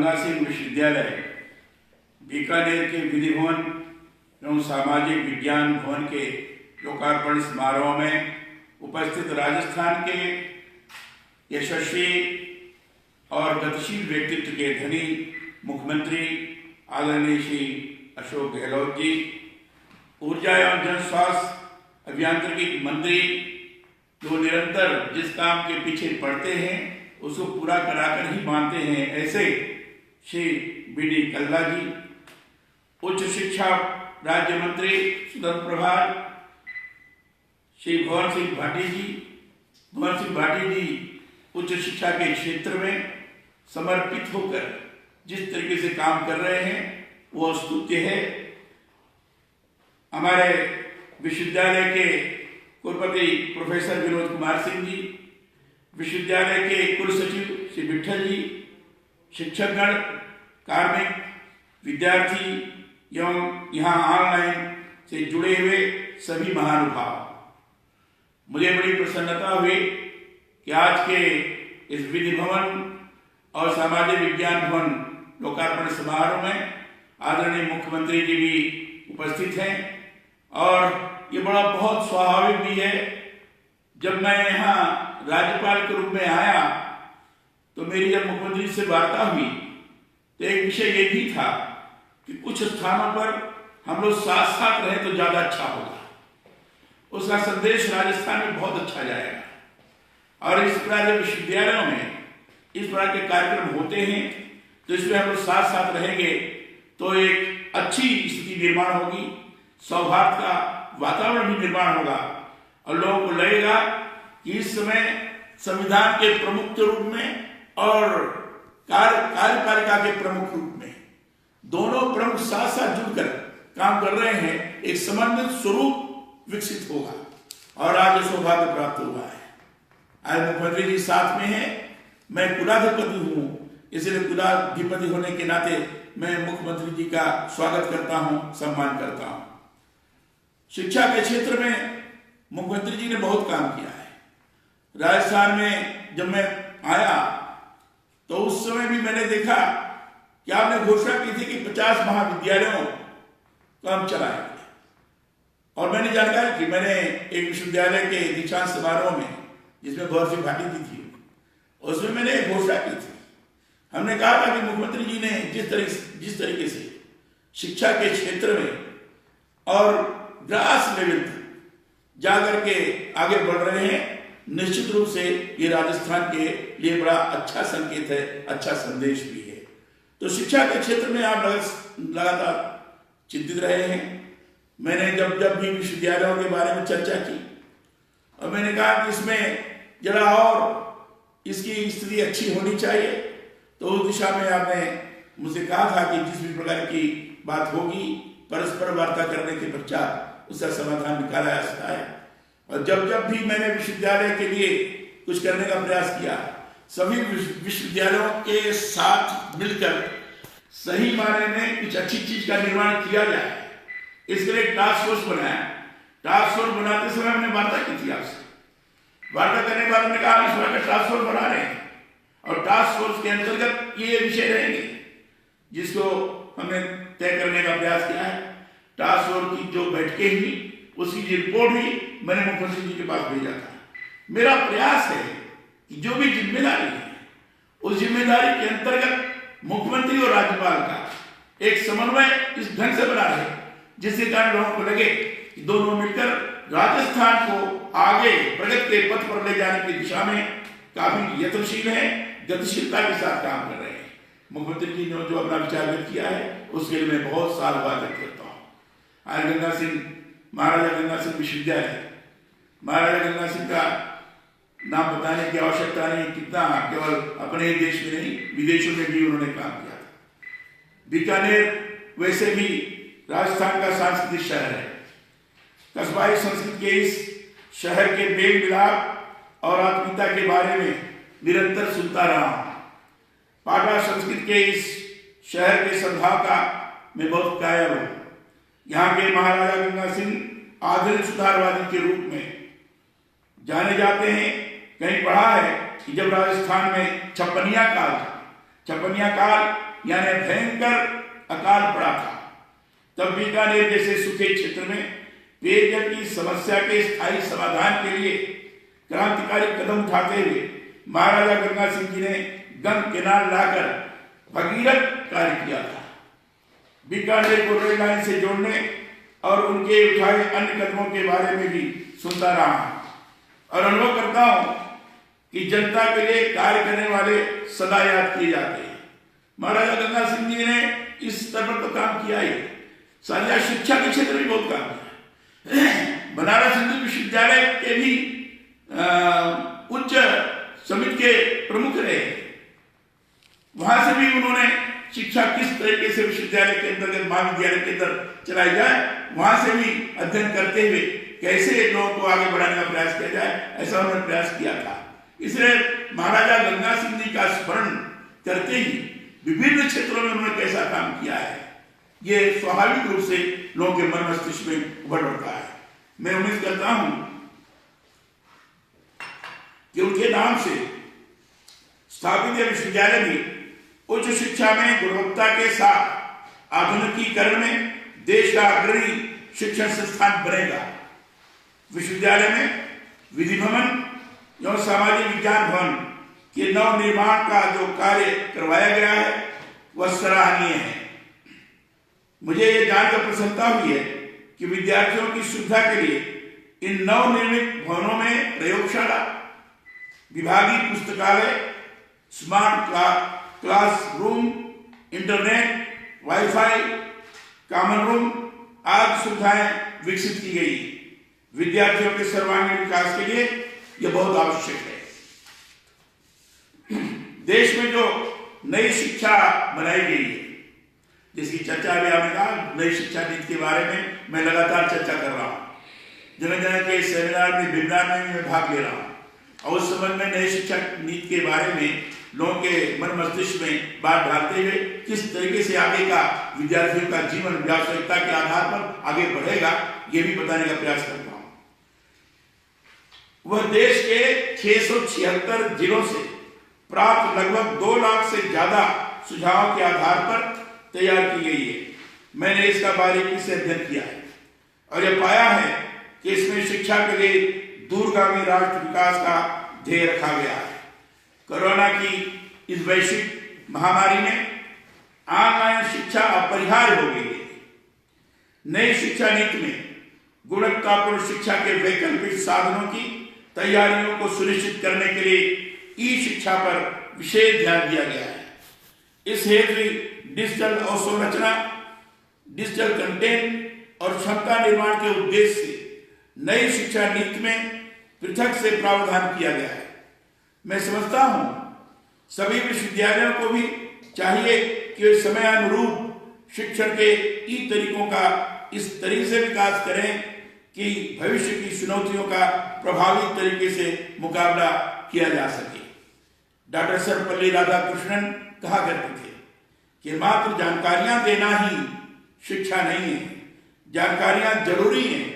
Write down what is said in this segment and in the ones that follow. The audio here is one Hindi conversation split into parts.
गंगा सिंह विश्वविद्यालय बीकानेर के विधि भवन एवं सामाजिक विज्ञान भवन के लोकार्पण समारोह में उपस्थित राजस्थान के यशस्वी और गतिशील व्यक्तित्व के धनी मुख्यमंत्री आदरणीय श्री अशोक गहलोत जी, ऊर्जा एवं जन स्वास्थ्य अभियांत्रिकी मंत्री जो निरंतर जिस काम के पीछे पड़ते हैं उसको पूरा कराकर ही मानते हैं, ऐसे श्री बी.डी. कल्ला जी, उच्च शिक्षा राज्य मंत्री स्वतंत्र प्रभार श्री भवन सिंह भाटी जी उच्च शिक्षा के क्षेत्र में समर्पित होकर जिस तरीके से काम कर रहे हैं वो स्तुत्य है। हमारे विश्वविद्यालय के कुलपति प्रोफेसर विनोद कुमार सिंह जी, विश्वविद्यालय के कुलसचिव श्री विठल जी, शिक्षकगण, कार्मिक, विद्यार्थी एवं यहाँ ऑनलाइन से जुड़े हुए सभी महानुभाव, मुझे बड़ी प्रसन्नता हुई कि आज के इस विधि भवन और सामाजिक विज्ञान भवन लोकार्पण समारोह में आदरणीय मुख्यमंत्री जी भी उपस्थित हैं और ये बड़ा बहुत स्वाभाविक भी है। जब मैं यहाँ राज्यपाल के रूप में आया तो मेरी जब मुख्यमंत्री से वार्ता हुई तो एक विषय ये भी था कि कुछ स्थानों पर हम लोग साथ साथ रहे तो ज्यादा अच्छा होगा, उसका संदेश राजस्थान में बहुत अच्छा जाएगा। और इस प्रकार के विश्वविद्यालयों में इस प्रकार के कार्यक्रम होते हैं तो इसमें हम लोग साथ साथ रहेंगे तो एक अच्छी स्थिति निर्माण होगी, सौहार्द का वातावरण भी निर्माण होगा और लोगों को लगेगा कि इस समय संविधान के प्रमुख के रूप में और कार्यपालिका के प्रमुख रूप में दोनों प्रमुख साथ साथ जुड़कर काम कर रहे हैं, एक समन्वित स्वरूप विकसित होगा और आज सौभाग्य प्राप्त हुआ है। आज मुख्यमंत्री जी साथ में है, मैं कुलाधिपति हूं, इसलिए कुलाधिपति होने के नाते मैं मुख्यमंत्री जी का स्वागत करता हूं, सम्मान करता हूं। शिक्षा के क्षेत्र में मुख्यमंत्री जी ने बहुत काम किया है। राजस्थान में जब मैं आया तो उस समय भी मैंने देखा कि आपने घोषणा की थी कि 50 महाविद्यालयों को हम चलाएंगे और मैंने जानकारी की, मैंने एक विश्वविद्यालय के दीक्षांत समारोह में जिसमें भवन सिंह भाटी जी थी उसमें मैंने एक घोषणा की थी। हमने कहा था कि मुख्यमंत्री जी ने जिस तरीके से शिक्षा के क्षेत्र में और ग्रास लेवल तक जाकर के आगे बढ़ रहे हैं, निश्चित रूप से ये राजस्थान के लिए बड़ा अच्छा संकेत है, अच्छा संदेश भी है। तो शिक्षा के क्षेत्र में आप लगातार चिंतित रहे हैं। मैंने जब भी विश्वविद्यालयों के बारे में चर्चा की और मैंने कहा कि इसमें जरा और इसकी स्थिति अच्छी होनी चाहिए, तो उस दिशा में आपने मुझे कहा था कि जिस भी प्रकार की बात होगी परस्पर वार्ता करने के पश्चात उसका समाधान निकाला जा सकता है। और जब भी मैंने विश्वविद्यालय के लिए कुछ करने का प्रयास किया, सभी विश्वविद्यालयों के साथ मिलकर सही मायने में कुछ अच्छी चीज का निर्माण किया जाए, इसके लिए टास्क फोर्स बनाया। टास्क फोर्स बनाते समय हमने वार्ता की थी आपसे, वार्ता करने के बाद हमने कहा इस बार का टास्क फोर्स बना रहे हैं और टास्क फोर्स के अंतर्गत ये विषय रहेंगे जिसको हमने तय करने का प्रयास किया है। टास्क फोर्स की जो बैठकें हुई उसकी रिपोर्ट भी मैंने मुख्यमंत्री जी के पास भेजा था। मेरा प्रयास है कि जो भी जिम्मेदारी है उस जिम्मेदारी के अंतर्गत मुख्यमंत्री और राज्यपाल का एक समन्वय इस ढंग से बना रहे जिसके कारण लोगों को लगे कि दोनों मिलकर राजस्थान को आगे प्रगति के पथ पर ले जाने की दिशा में काफी यत्नशील है, गतिशीलता के साथ काम कर रहे हैं। मुख्यमंत्री जी ने जो अपना विचार व्यक्त किया है उसके लिए मैं बहुत साल बाद व्यक्त करता हूँ। आज महाराजा गंगा सिंह विश्वविद्यालय, महाराजा गंगा सिंह का नाम बताने की आवश्यकता नहीं, कितना केवल अपने देश में नहीं विदेशों में भी उन्होंने काम किया था। बीकानेर वैसे भी राजस्थान का सांस्कृतिक शहर है। कस्बाई संस्कृति के इस शहर के मेल मिलाप और आत्मीयता के बारे में निरंतर सुनता रहा हूं। पाटा संस्कृति के इस शहर के सद्भाव का मैं बहुत कायल हूं। यहाँ के महाराजा गंगा सिंह आधुनिक सुधारवादी के रूप में जाने जाते हैं। कहीं पढ़ा है कि जब राजस्थान में छप्पनिया काल छपनिया काल यानी भयंकर अकाल पड़ा था। तब बीकानेर जैसे सूखे क्षेत्र में पेयजल की समस्या के स्थायी समाधान के लिए क्रांतिकारी कदम उठाते हुए महाराजा गंगा सिंह जी ने गंग केनाल लाकर भगीरथ कार्य किया था। बीकानेर को रेल लाइन से जोड़ने और उनके उठाए अन्य कदमों के बारे में भी सुनता रहा और अनुभव करता हूं कि जनता के लिए कार्य करने वाले सदा याद किए जाते हैं। महाराजा गंगा सिंह जी ने इस स्तर पर तो काम किया ही, साथ शिक्षा के क्षेत्र में बहुत काम किया। बनारस हिंदू विश्वविद्यालय के भी उच्च समिति के प्रमुख रहे। वहां से भी उन्होंने शिक्षा किस तरीके से विश्वविद्यालय के अंतर्गत महाविद्यालय के अंदर चलाई जाए, वहां से भी अध्ययन करते हुए कैसे लोगों को आगे बढ़ाने का प्रयास किया जाए, ऐसा उन्होंने प्रयास किया था। इसलिए महाराजा गंगा सिंह जी का स्मरण करते ही विभिन्न क्षेत्रों में उन्होंने कैसा काम किया है, ये स्वाभाविक रूप से लोगों के मन मस्तिष्क में उभर पड़ता है। मैं उम्मीद करता हूं कि उनके नाम से स्थापित विश्वविद्यालय भी उच्च शिक्षा में गुणवत्ता के साथ आधुनिकीकरण में देश का अग्रणी शिक्षण संस्थान बनेगा। विश्वविद्यालय में विधि भवन एवं सामाजिक विज्ञान भवन के नव निर्माण का जो कार्य करवाया गया है वह सराहनीय है। मुझे ये जानकर प्रसन्नता हुई है कि विद्यार्थियों की सुविधा के लिए इन नवनिर्मित भवनों में प्रयोगशाला, विभागीय पुस्तकालय, smart classroom, internet, wifi, common room आदि सुविधाएं विकसित की गई। विद्यार्थियों के सर्वांगीण विकास के लिए यह बहुत आवश्यक है। देश में जो नई शिक्षा बनाई गई है, जिसकी चर्चा अभी आपने कहा, नई शिक्षा नीति के बारे में मैं लगातार चर्चा कर रहा हूँ। जगह जगह के सेमिनार में, वेबिनार में मैं भाग ले रहा हूँ और उस संबंध में नई शिक्षा नीति के बारे में लोगों के मन मस्तिष्क में बात डालते हुए किस तरीके से आगे का विद्यार्थियों का जीवन व्यावसायिकता के आधार पर आगे बढ़ेगा, ये भी बताने का प्रयास करता हूँ। वह देश के 676 जिलों से प्राप्त लगभग 2 लाख से ज्यादा सुझावों के आधार पर तैयार की गई है। मैंने इसका बारीकी से अध्ययन किया है और यह पाया है कि इसमें शिक्षा के लिए दूरगामी राष्ट्र विकास का ध्येय रखा गया है। कोरोना की इस वैश्विक महामारी में ऑनलाइन शिक्षा अपरिहार्य हो गई है। नई शिक्षा नीति में गुणवत्तापूर्ण शिक्षा के वैकल्पिक साधनों की तैयारियों को सुनिश्चित करने के लिए ई शिक्षा पर विशेष ध्यान दिया गया है। इस हेतु डिजिटल अवसंरचना, डिजिटल कंटेंट और क्षमता निर्माण के उद्देश्य से नई शिक्षा नीति में पृथक से प्रावधान किया गया है। मैं समझता हूं सभी विश्वविद्यालयों को भी चाहिए कि वे समय अनुरूप शिक्षण के ई तरीकों का इस तरीके से विकास करें कि भविष्य की चुनौतियों का प्रभावी तरीके से मुकाबला किया जा सके। डॉक्टर सर्वपल्ली राधाकृष्णन कहा करते थे कि मात्र जानकारियां देना ही शिक्षा नहीं है, जानकारियां जरूरी हैं।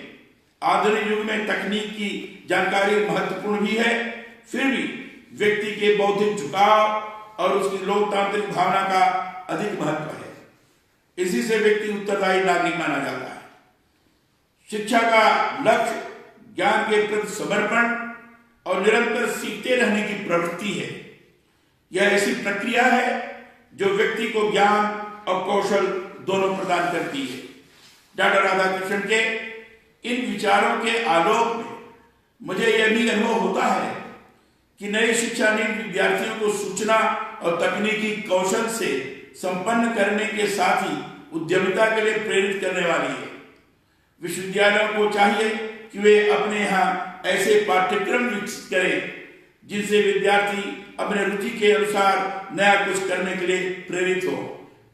आधुनिक युग में तकनीक की जानकारी महत्वपूर्ण भी है, फिर भी व्यक्ति के बौद्धिक झुकाव और उसकी लोकतांत्रिक भावना का अधिक महत्व है। इसी से व्यक्ति उत्तरदायी नागरिक माना जाता है। शिक्षा का लक्ष्य ज्ञान के प्रति समर्पण और निरंतर सीखते रहने की प्रवृत्ति है। यह ऐसी प्रक्रिया है जो व्यक्ति को ज्ञान और कौशल दोनों प्रदान करती है। डॉक्टर राधाकृष्णन के इन विचारों के आलोक में मुझे यह भी अनुभव होता है कि नई शिक्षा नीति विद्यार्थियों को सूचना और तकनीकी कौशल से संपन्न करने के साथ ही उद्यमिता के लिए प्रेरित करने वाली है। विश्वविद्यालयों को चाहिए कि वे अपने यहाँ ऐसे पाठ्यक्रम विकसित करें जिनसे विद्यार्थी अपने रुचि के अनुसार नया कुछ करने के लिए प्रेरित हो।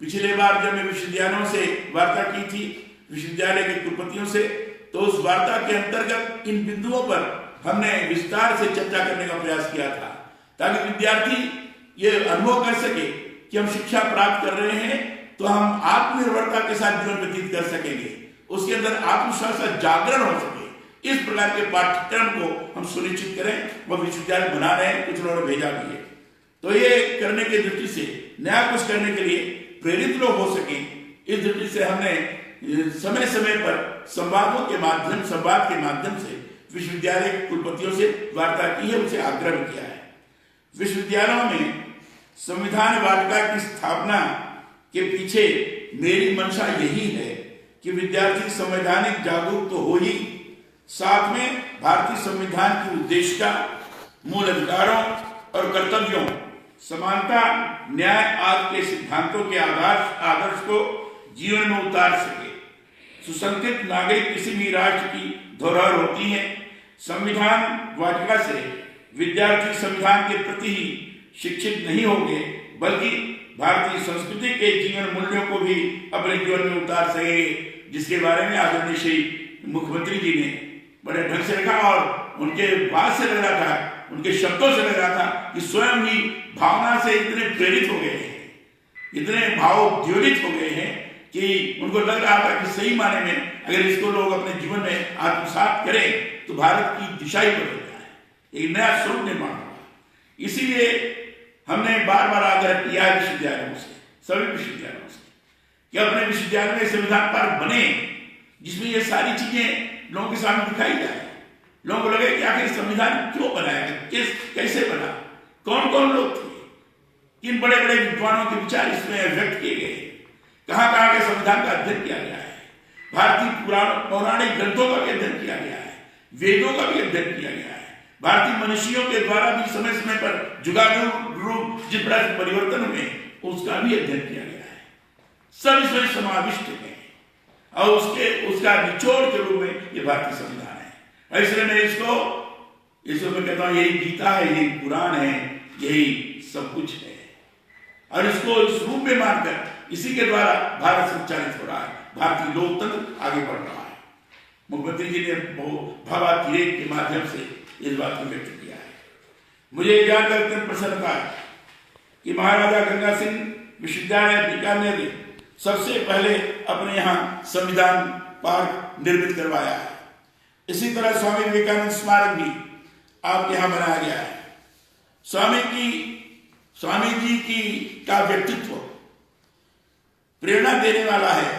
पिछले बार जब मैं विश्वविद्यालयों से वार्ता की थी, विश्वविद्यालय के कुलपतियों से, तो उस वार्ता के अंतर्गत इन बिंदुओं पर हमने विस्तार से चर्चा करने का प्रयास किया था ताकि विद्यार्थी ये अनुभव कर सके कि हम शिक्षा प्राप्त कर रहे हैं तो हम आत्मनिर्भरता के साथ जीवन व्यतीत कर सकेंगे, उसके अंदर आत्मविश्वास का जागरण हो सके। इस प्रकार के पाठ्यक्रम को हम सुनिश्चित करें। वह विश्वविद्यालय बना रहे हैं, कुछ लोगों ने भेजा भी है। तो ये करने की दृष्टि से नया कुछ करने के लिए प्रेरित लोग हो सके, इस दृष्टि से हमने समय समय पर संवाद के माध्यम से विश्वविद्यालय के कुलपतियों से वार्ता की है, उनसे आग्रह किया है। विश्वविद्यालयों में संविधान वाटिका की स्थापना के पीछे मेरी मंशा यही है कि विद्यार्थी संवैधानिक जागरूक तो हो ही, साथ में भारतीय संविधान की उद्देशिका, मूल अधिकारों और कर्तव्यों, समानता, न्याय आदि के सिद्धांतों के आदर्श को जीवन में उतार सके। सुसंस्कृत नागरिक किसी भी राष्ट्र की धरोहर होती है। संविधान वाटिका से विद्यार्थी संविधान के प्रति ही शिक्षित नहीं होंगे, बल्कि भारतीय संस्कृति के जीवन मूल्यों को भी अपने जीवन में उतार सकेंगे, जिसके बारे में आदरणीय श्री मुख्यमंत्री जी ने बड़े ढंग से रखा और उनके बात से लग रहा था, उनके शब्दों से लग रहा था कि स्वयं ही भावना से इतने प्रेरित हो गए हैं, इतने भावोद्योगित हो गए हैं कि उनको लग रहा था कि सही माने में अगर इसको लोग अपने जीवन में आत्मसात करें तो भारत की दिशा ही बदल जाए, एक नया स्वरूप निर्माण होगा। इसीलिए हमने बार बार आग्रह किया है विश्वविद्यालयों से, सभी विश्वविद्यालयों से, कि अपने विश्वविद्यालय में संविधान पार्क बने, जिसमें ये सारी चीजें लोगों के सामने दिखाई जाए। लोगों को लगे कि आखिर संविधान क्यों बनाया, कैसे बना, कौन कौन लोग थे, किन बड़े बड़े विद्वानों के विचार इसमें व्यक्त किए गए, कहां कहां के संविधान का अध्ययन किया गया है, भारतीय पौराणिक ग्रंथों का भी अध्ययन किया गया है, वेदों का भी अध्ययन किया गया है, भारतीय मनुष्यों के द्वारा भी समय समय पर जुगाड़ू रूप जिस प्रकार से परिवर्तन हुए उसका भी अध्ययन किया गया है। सब इसमें समाविष्ट है और उसका निचोड़ के रूप में ये भारतीय संविधान है। इसलिए मैं इसको मैं कहता हूं यही गीता है, यही पुराण है, यही सब कुछ है और इसको इस रूप में मानकर इसी के द्वारा भारत संचालित हो रहा है, भारतीय लोकतंत्र आगे बढ़ रहा है। मुख्यमंत्री जी ने भावातिरेक के माध्यम से इस बात को व्यक्त किया है। मुझे जानकर अत्यंत प्रसन्नता है कि महाराजा गंगा सिंह विश्वविद्यालय बीकानेर ने सबसे पहले अपने यहाँ संविधान पार्क निर्मित करवाया है। इसी तरह स्वामी विवेकानंद स्मारक भी आपके यहाँ बनाया गया है। स्वामी जी की का व्यक्तित्व प्रेरणा देने वाला है।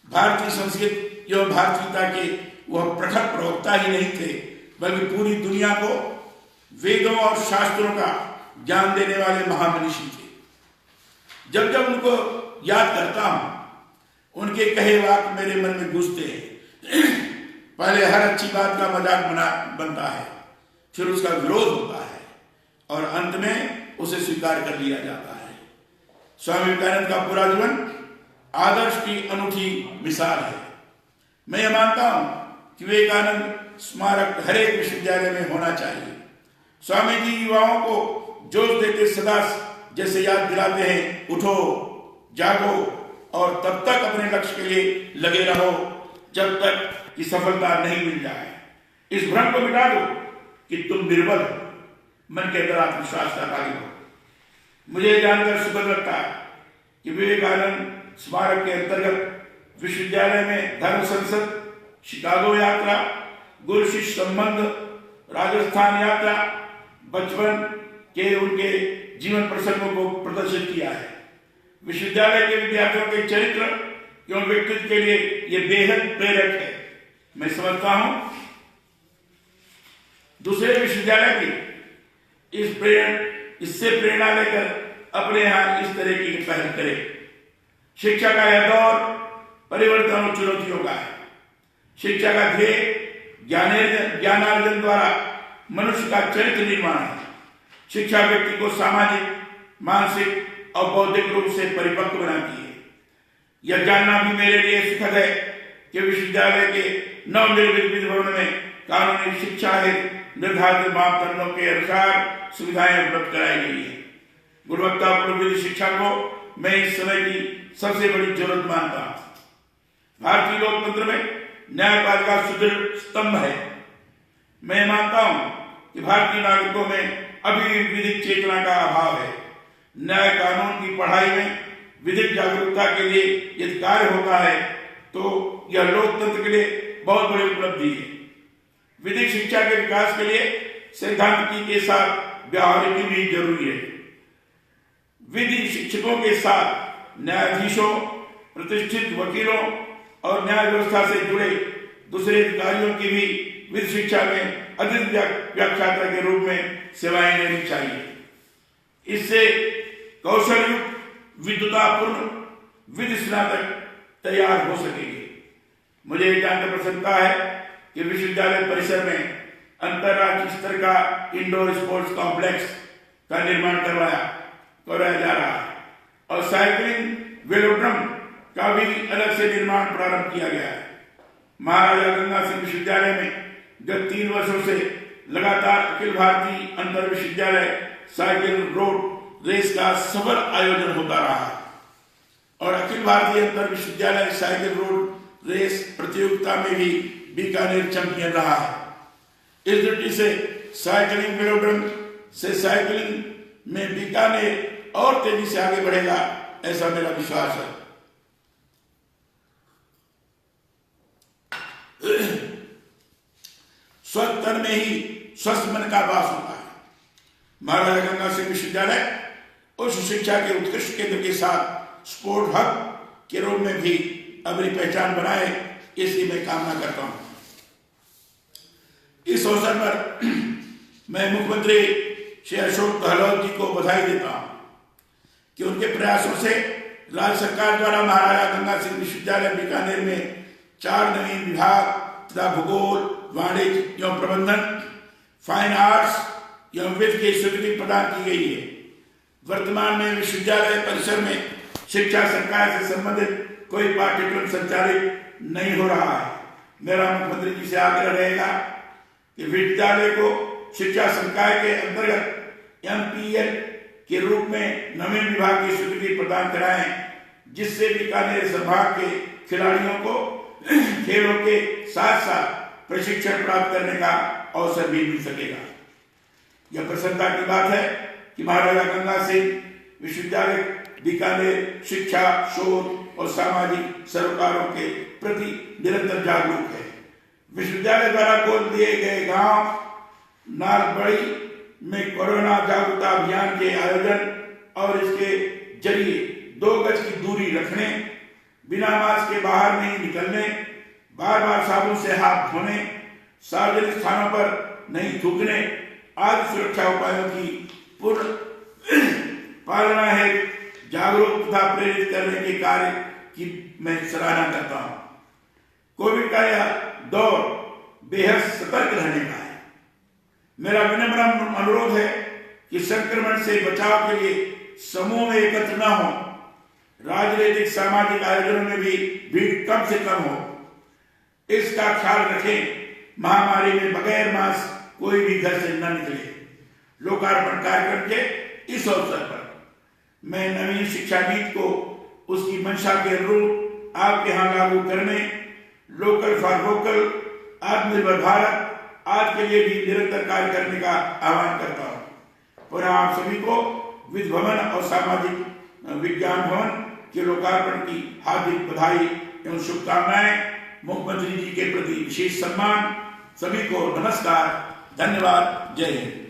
भारतीय संस्कृत एवं भारतीयता के वह प्रखर प्रवक्ता ही नहीं थे, बल्कि पूरी दुनिया को वेदों और शास्त्रों का ज्ञान देने वाले महामनीषी थे। जब जब उनको याद करता हूं, उनके कहे वाक्य मेरे मन में गूंजते हैं। पहले हर अच्छी बात का मजाक बनता है, फिर उसका विरोध होता है और अंत में उसे स्वीकार कर लिया जाता है। स्वामी विवेकानंद का पूरा जीवन आदर्श की अनूठी मिसाल है। मैं ये मानता हूं कि विवेकानंद स्मारक हर एक विश्वविद्यालय में होना चाहिए। स्वामी जी युवाओं को जोश देते सदा जैसे याद दिलाते हैं, उठो, जागो और तब तक अपने लक्ष्य के लिए लगे रहो जब तक कि सफलता नहीं मिल जाए। इस भ्रम को मिटा दो कि तुम निर्बल हो, मन के अंदर आत्मविश्वास का आगे बढ़ो। मुझे जानकर सुखद लगता है कि विवेकानंद स्मारक के अंतर्गत विश्वविद्यालय में धर्म संसद, शिकागो यात्रा, गुरु शिष्य संबंध, राजस्थान यात्रा, बचपन के उनके जीवन प्रसंगों को प्रदर्शित किया है। विश्वविद्यालय के विद्यार्थियों के चरित्र एवं व्यक्तित्व के लिए यह बेहद प्रेरक है। मैं समझता हूं दूसरे विश्वविद्यालय की इससे प्रेरणा लेकर अपने यहां इस तरह की पहल करें। शिक्षा का यह दौर परिवर्तन और चुनौतियों का है। शिक्षा का ध्येय ज्ञानार्जन द्वारा मनुष्य का चरित्र निर्माण है। शिक्षा व्यक्ति को सामाजिक, मानसिक और बौद्धिक रूप से परिपक्व बनाती है। यह जानना भी मेरे लिए सुखद है कि विश्वविद्यालय के नवनिर्मित विधि भवन में कानूनी शिक्षा है निर्धारित मापदंडों के अनुसार सुविधाएं उपलब्ध कराई गई है। गुणवत्तापूर्ण विधि शिक्षा को मैं इस समय की सबसे बड़ी जरूरत मानता हूं। भारतीय लोकतंत्र में न्यायपालिका सुदृढ़ स्तंभ है। मैं मानता हूं कि भारतीय नागरिकों में अभी विधिक चेतना का अभाव है। न्याय कानून की पढ़ाई में विधिक जागरूकता के लिए यदि कार्य होता है तो यह लोकतंत्र के लिए बहुत बड़ी उपलब्धि है। विधिक शिक्षा के विकास के लिए सैद्धांतिकी के साथ व्यावहारिकी भी जरूरी है। विधि शिक्षकों के साथ न्यायाधीशों, प्रतिष्ठित वकीलों और न्याय व्यवस्था से जुड़े दूसरे अधिकारियों की भी विधि शिक्षा में अधिक व्याख्याता के रूप में सेवाएं लेनी चाहिए। इससे कौशलयुक्त, विद्वतापूर्ण विधि स्नातक तैयार हो सकेंगे। मुझे ये जानकर प्रसन्नता है कि विश्वविद्यालय परिसर में अंतरराष्ट्रीय स्तर का इंडोर स्पोर्ट्स कॉम्प्लेक्स का निर्माण कराया जा रहा है और साइकिलिंग वेलोड्रम का भी अलग से निर्माण प्रारंभ किया गया है। महाराजा गंगा सिंह विश्वविद्यालय में गत 3 वर्षों से लगातार अखिल भारतीय अंतर विश्वविद्यालय साइकिल रोड रेस का सफल आयोजन होता रहा है और अखिल भारतीय अंतर विश्वविद्यालय साइकिल रोड रेस प्रतियोगिता में भी बीकानेर चैंपियन रहा है। इस दृष्टि से साइकिलिंग वेलोड्रम से साइकिलिंग में बीकानेर और तेजी से आगे बढ़ेगा, ऐसा मेरा विश्वास है। स्वस्थ तन में ही स्वस्थ मन का वास होता है। महाराजा गंगा सिंह विश्वविद्यालय उच्च शिक्षा के उत्कृष्ट केंद्र के साथ स्पोर्ट हब के रूप में भी अपनी पहचान बनाए, इसकी मैं कामना करता हूं। इस अवसर पर मैं मुख्यमंत्री श्री अशोक गहलोत जी को बधाई देता हूं कि उनके प्रयासों से राज्य सरकार द्वारा महाराजा गंगा सिंह विश्वविद्यालय बीकानेर में 4 नवीन विभाग तथा भूगोल, वाणिज्य एवं प्रबंधन, फाइन आर्ट्स एवं वित्त की स्वीकृति प्रदान की गई है। वर्तमान में विश्वविद्यालय परिसर में शिक्षा संकाय से संबंधित कोई पाठ्यक्रम संचालित नहीं हो रहा है। मेरा मुख्यमंत्री जी से आग्रह रहेगा कि विश्वविद्यालय को शिक्षा संकाय के अंतर्गत MPL के रूप में नवीन विभाग की स्वीकृति प्रदान कराएं, जिससे बीकानेर संभाग के खिलाड़ियों को खेलों के साथ साथ प्रशिक्षण प्राप्त करने का अवसर भी मिल सकेगा। यह प्रसन्नता की बात है कि महाराजा गंगा सिंह विश्वविद्यालय बीकानेर शिक्षा, शोध और सामाजिक सरोकारों के प्रति निरंतर जागरूक है। विश्वविद्यालय द्वारा गोद दिए गए गांव नागबड़ी में कोरोना जागरूकता अभियान के आयोजन और इसके जरिए 2 गज की दूरी रखने, बिना मास्क के बाहर नहीं निकलने, बार-बार साबुन से हाथ धोने, सार्वजनिक स्थानों पर नहीं थूकने आदि सुरक्षा उपायों की पूर्ण पालना है जागरूक तथा प्रेरित करने के कार्य की मैं सराहना करता हूं। कोविड का यह दौर बेहद सतर्क रहने का है। मेरा विनम्र अनुरोध है कि संक्रमण से बचाव के लिए समूह में एकत्र न हो, राजनीतिक सामाजिक आयोजनों में भी भीड़ कम से कम हो, इसका ख्याल रखें। महामारी में बगैर मास्क कोई भी घर से न निकले। लोकार्पण कार्यक्रम के इस अवसर पर मैं नवीन शिक्षा नीति को उसकी मंशा के अनुरूप आपके यहाँ लागू करने, लोकल फॉर वोकल, आत्मनिर्भर भारत आज के लिए भी निरंतर कार्य करने का आह्वान करता हूँ। पुनः आप सभी को विधि भवन और सामाजिक विज्ञान भवन के लोकार्पण की हार्दिक बधाई एवं शुभकामनाएं। मुख्यमंत्री जी के प्रति विशेष सम्मान। सभी को नमस्कार, धन्यवाद, जय हिंद।